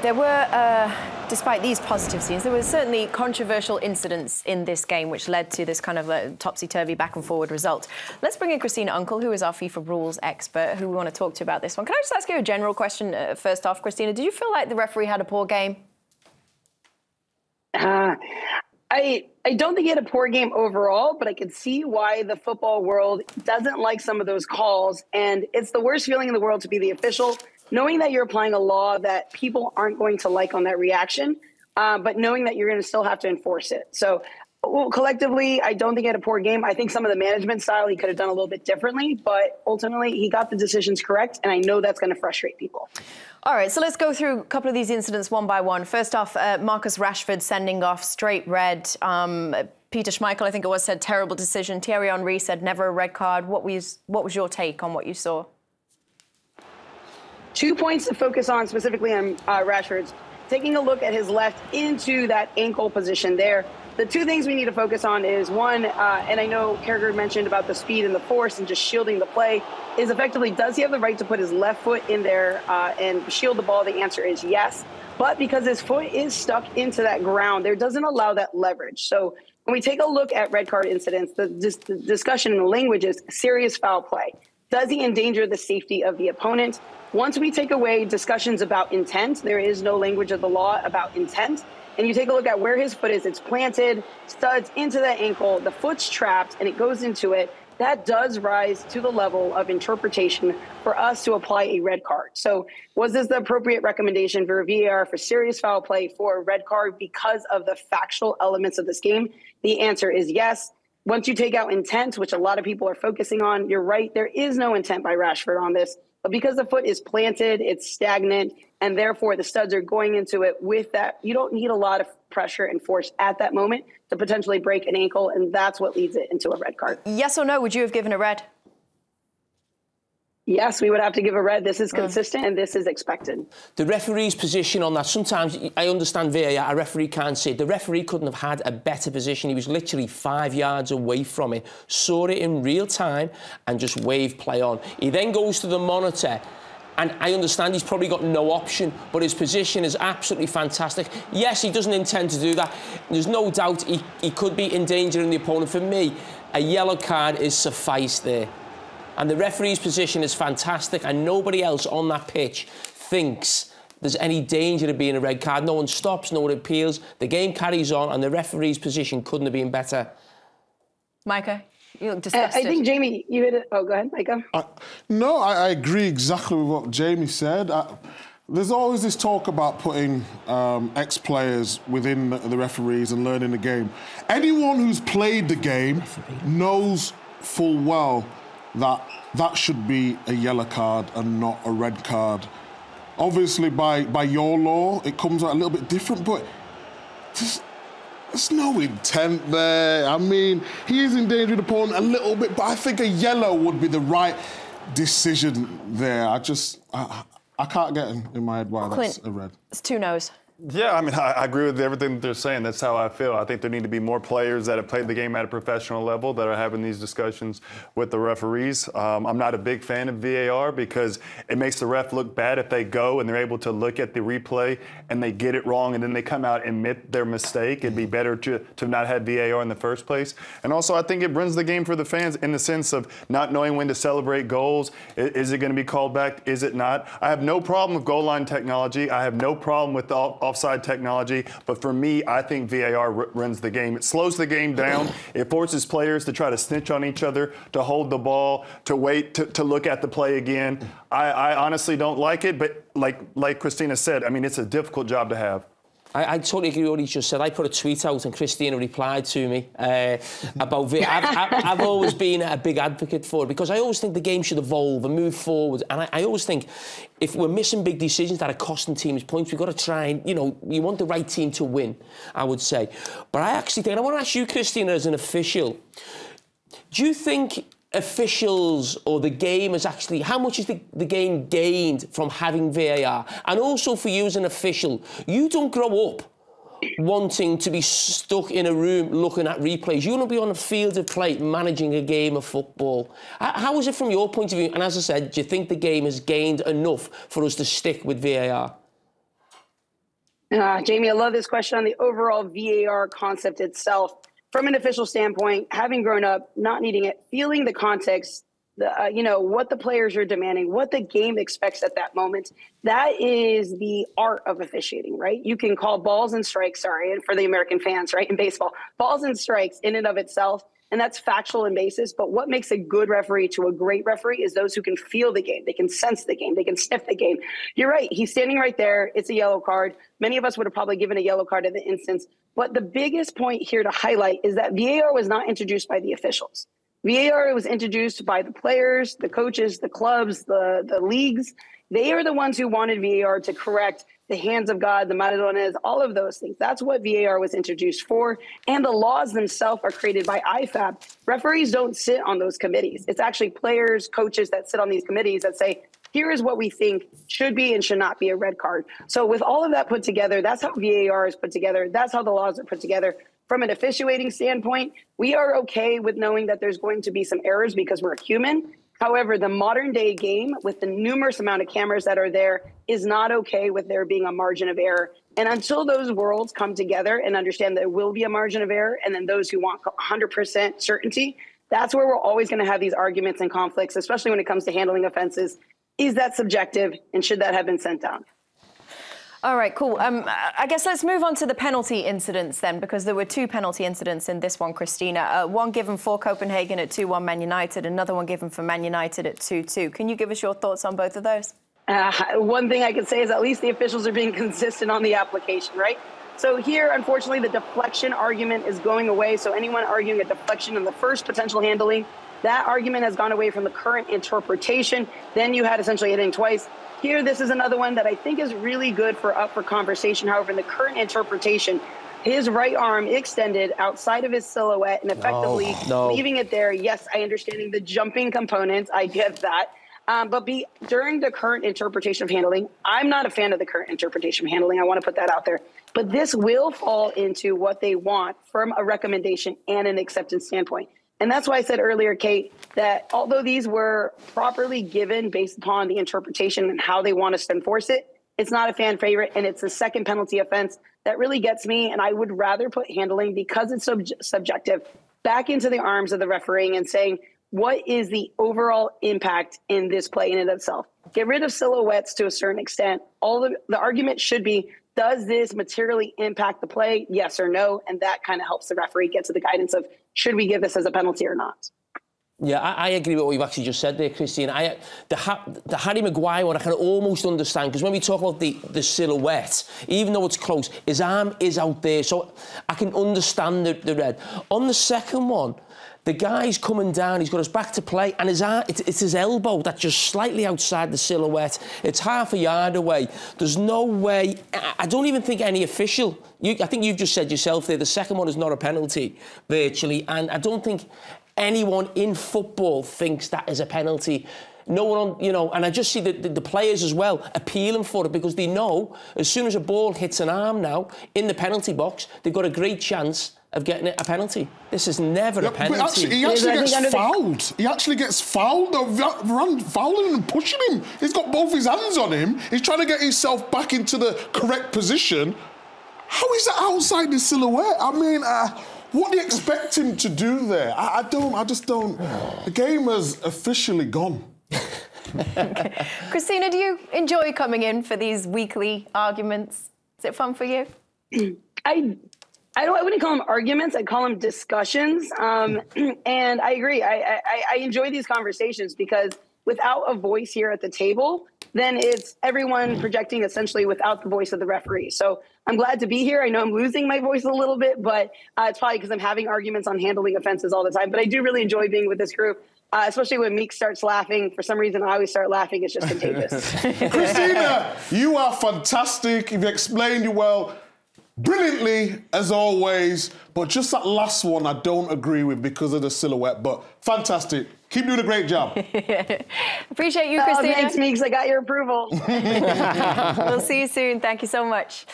There were, despite these positive scenes, there were certainly controversial incidents in this game which led to this kind of topsy-turvy back-and-forward result. Let's bring in Christina Unkel, who is our FIFA rules expert, who we want to talk to about this one. Can I just ask you a general question first off, Christina? Did you feel like the referee had a poor game? I don't think he had a poor game overall, but I could see why the football world doesn't like some of those calls. And it's the worst feeling in the world to be the official, knowing that you're applying a law that people aren't going to like on that reaction, but knowing that you're going to still have to enforce it. So collectively, I don't think he had a poor game. I think some of the management style he could have done a little bit differently, but ultimately he got the decisions correct, and I know that's going to frustrate people. All right, so let's go through a couple of these incidents one by one. First off, Marcus Rashford sending off straight red. Peter Schmeichel, I think it was, said terrible decision. Thierry Henry said never a red card. What was your take on what you saw? 2 points to focus on specifically on Rashford's. Taking a look at his left into that ankle position there. The two things we need to focus on is one, and I know Carragher mentioned about the speed and the force and just shielding the play, is effectively, does he have the right to put his left foot in there and shield the ball? The answer is yes. But because his foot is stuck into that ground, there doesn't allow that leverage. So when we take a look at red card incidents, the discussion in the language is serious foul play. Does he endanger the safety of the opponent? Once we take away discussions about intent, there is no language of the law about intent. And you take a look at where his foot is, it's planted, studs into the ankle, the foot's trapped, and it goes into it. That does rise to the level of interpretation for us to apply a red card. So was this the appropriate recommendation for a VAR for serious foul play for a red card because of the factual elements of this game? The answer is yes. Once you take out intent, which a lot of people are focusing on, you're right, there is no intent by Rashford on this. But because the foot is planted, it's stagnant, and therefore the studs are going into it with that, you don't need a lot of pressure and force at that moment to potentially break an ankle, and that's what leads it into a red card. Yes or no, would you have given a red? Yes, we would have to give a red. This is consistent and this is expected. The referee's position on that, sometimes I understand VAR, a referee can't see it. The referee couldn't have had a better position. He was literally 5 yards away from it, saw it in real time and just waved play on. He then goes to the monitor. And I understand he's probably got no option, but his position is absolutely fantastic. Yes, he doesn't intend to do that. There's no doubt he could be endangering the opponent. For me, a yellow card is suffice there. And the referee's position is fantastic, and nobody else on that pitch thinks there's any danger of being a red card. No one stops, no one appeals. The game carries on, and the referee's position couldn't have been better. Micah? You look disgusted. I think, Jamie, you hit it. Oh, go ahead, Micah. No, I agree exactly with what Jamie said. There's always this talk about putting ex-players within the referees and learning the game. Anyone who's played the game knows full well that that should be a yellow card and not a red card. Obviously, by your law, it comes out a little bit different, but there's no intent there. I mean, he is endangering the opponent a little bit, but I think a yellow would be the right decision there. I can't get in my head why that's a red. It's 2 no's. Yeah, I mean, I agree with everything that they're saying. That's how I feel. I think there need to be more players that have played the game at a professional level that are having these discussions with the referees. I'm not a big fan of VAR because it makes the ref look bad if they go and they're able to look at the replay and they get it wrong and then they come out and admit their mistake. It'd be better to not have VAR in the first place. And also, I think it ruins the game for the fans in the sense of not knowing when to celebrate goals. Is it going to be called back? Is it not? I have no problem with goal line technology. I have no problem with the offside technology, but for me, I think VAR runs the game. It slows the game down. It forces players to try to snitch on each other, to hold the ball, to wait to look at the play again. I honestly don't like it, but like Christina said, I mean, it's a difficult job to have. I totally agree with what he just said. I put a tweet out and Christina replied to me about VAR. I've always been a big advocate for it because I always think the game should evolve and move forward. And I always think if we're missing big decisions that are costing teams points, we've got to try and, you know, you want the right team to win, I would say. But I actually think, and I want to ask you, Christina, as an official, do you think officials or the game is actually, how much is the game gained from having VAR? And also for you as an official, you don't grow up wanting to be stuck in a room looking at replays. You want to be on a field of play managing a game of football. How is it from your point of view? And as I said, do you think the game has gained enough for us to stick with VAR? Jamie, I love this question on the overall VAR concept itself. From an official standpoint, having grown up, not needing it, feeling the context, what the players are demanding, what the game expects at that moment, that is the art of officiating, right? You can call balls and strikes, and for the American fans, right, in baseball, balls and strikes in and of itself, and that's factual in basis. But what makes a good referee to a great referee is those who can feel the game. They can sense the game. They can sniff the game. You're right. He's standing right there. It's a yellow card. Many of us would have probably given a yellow card in the instance. But the biggest point here to highlight is that VAR was not introduced by the officials. VAR was introduced by the players, the coaches, the clubs, the leagues. They are the ones who wanted VAR to correct the hands of God, the Maradones, all of those things. That's what VAR was introduced for. And the laws themselves are created by IFAB. Referees don't sit on those committees. It's actually players, coaches that sit on these committees that say, here is what we think should be and should not be a red card. So with all of that put together, that's how VAR is put together. That's how the laws are put together. From an officiating standpoint, we are okay with knowing that there's going to be some errors because we're human. However, the modern day game with the numerous amount of cameras that are there is not okay with there being a margin of error. And until those worlds come together and understand there will be a margin of error, and then those who want 100% certainty, that's where we're always going to have these arguments and conflicts, especially when it comes to handling offenses. Is that subjective, and should that have been sent down? All right, cool. I guess let's move on to the penalty incidents then, because there were two penalty incidents in this one, Christina. One given for Copenhagen at 2-1 Man United, another one given for Man United at 2-2. Can you give us your thoughts on both of those? One thing I can say is at least the officials are being consistent on the application, right? So here, unfortunately, the deflection argument is going away. So anyone arguing a deflection in the first potential handling, that argument has gone away from the current interpretation. Then you had essentially hitting twice. Here, this is another one that I think is really good up for conversation. However, in the current interpretation, his right arm extended outside of his silhouette and effectively leaving it there. Yes, I understand the jumping components. I get that. But during the current interpretation of handling, I'm not a fan of the current interpretation of handling. I want to put that out there. But this will fall into what they want from a recommendation and an acceptance standpoint. And that's why I said earlier, Kate, that although these were properly given based upon the interpretation and how they want us to enforce it, it's not a fan favorite, and it's the second penalty offense that really gets me. And I would rather put handling, because it's subjective, back into the arms of the refereeing and saying, what is the overall impact in this play in and of itself? Get rid of silhouettes to a certain extent. The argument should be, does this materially impact the play? Yes or no? And that kind of helps the referee get to the guidance of, should we give this as a penalty or not? Yeah, I agree with what you've actually just said there, Christine. The Harry Maguire one, I can almost understand, because when we talk about the silhouette, even though it's close, his arm is out there, so I can understand the red. On the second one, the guy's coming down, he's got his back to play, and his arm, it's his elbow that's just slightly outside the silhouette. It's half a yard away. There's no way. I don't even think any official, I think you've just said yourself there, the second one is not a penalty, virtually, and I don't think anyone in football thinks that is a penalty. No one, and I just see the players as well appealing for it, because they know as soon as a ball hits an arm now in the penalty box, they've got a great chance of getting it a penalty. This is never a penalty. But actually, he actually gets fouled. He actually gets fouled. Fouling and pushing him. He's got both his hands on him. He's trying to get himself back into the correct position. How is that outside the silhouette? I mean, what do you expect him to do there? I just don't. The game has officially gone. Okay. Christina, do you enjoy coming in for these weekly arguments? Is it fun for you? I wouldn't call them arguments. I'd call them discussions. And I agree. I enjoy these conversations, because without a voice here at the table, then it's everyone projecting essentially without the voice of the referee. So I'm glad to be here. I know I'm losing my voice a little bit, but it's probably because I'm having arguments on handling offenses all the time. But I do really enjoy being with this group. Especially when Meek starts laughing. For some reason, I always start laughing. It's just contagious. Christina, you are fantastic. You've explained you well, brilliantly, as always. But just that last one, I don't agree with because of the silhouette. But fantastic. Keep doing a great job. Appreciate you, Christina. Thanks, Meeks. I got your approval. We'll see you soon. Thank you so much.